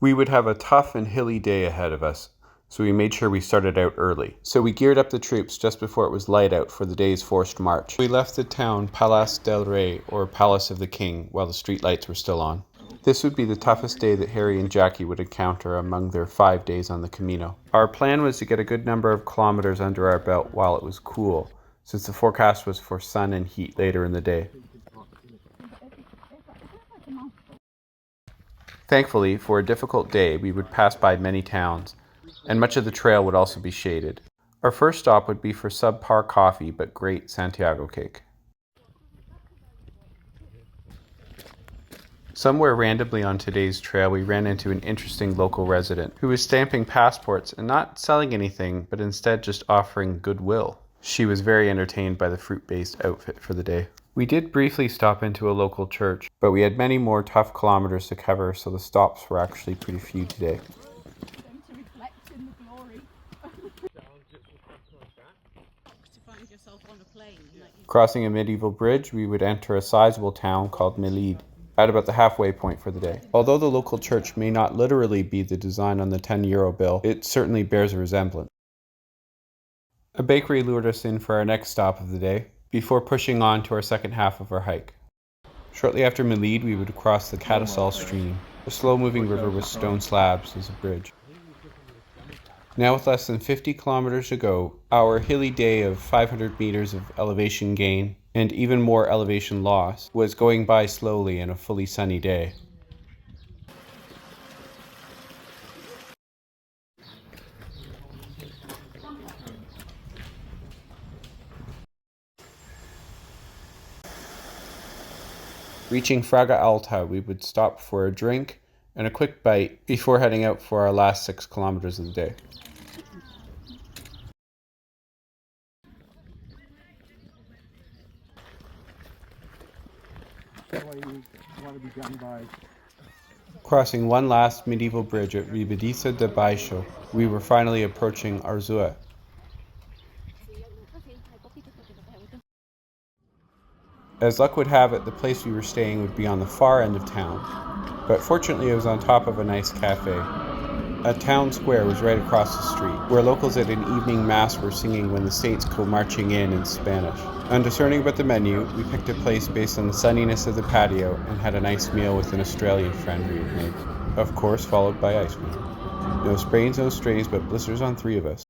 We would have a tough and hilly day ahead of us, so we made sure we started out early. So we geared up the troops just before it was light out for the day's forced march. We left the town Palas del Rey, or Palace of the King, while the street lights were still on. This would be the toughest day that Harry and Jackie would encounter among their 5 days on the Camino. Our plan was to get a good number of kilometers under our belt while it was cool, since the forecast was for sun and heat later in the day. Thankfully, for a difficult day, we would pass by many towns, and much of the trail would also be shaded. Our first stop would be for subpar coffee but great Santiago cake. Somewhere randomly on today's trail, we ran into an interesting local resident who was stamping passports and not selling anything, but instead just offering goodwill. She was very entertained by the fruit-based outfit for the day. We did briefly stop into a local church, but we had many more tough kilometers to cover, so the stops were actually pretty few today. Crossing a medieval bridge, we would enter a sizable town called Melide, at about the halfway point for the day. Although the local church may not literally be the design on the €10 bill, it certainly bears a resemblance. A bakery lured us in for our next stop of the day, before pushing on to our second half of our hike. Shortly after Melide, we would cross the Cadasol stream, a slow-moving river with stone slabs as a bridge. Now with less than 50 kilometers to go, our hilly day of 500 meters of elevation gain, and even more elevation loss, was going by slowly in a fully sunny day. Reaching Fraga Alta, we would stop for a drink and a quick bite before heading out for our last 6 kilometers of the day. Crossing one last medieval bridge at Ribadiza de Baixo, we were finally approaching Arzúa. As luck would have it, the place we were staying would be on the far end of town, but fortunately it was on top of a nice cafe. A town square was right across the street, where locals at an evening mass were singing When the Saints Go Marching In Spanish. Undiscerning about the menu, we picked a place based on the sunniness of the patio and had a nice meal with an Australian friend we had made, of course followed by ice cream. No sprains, no strays, but blisters on 3 of us.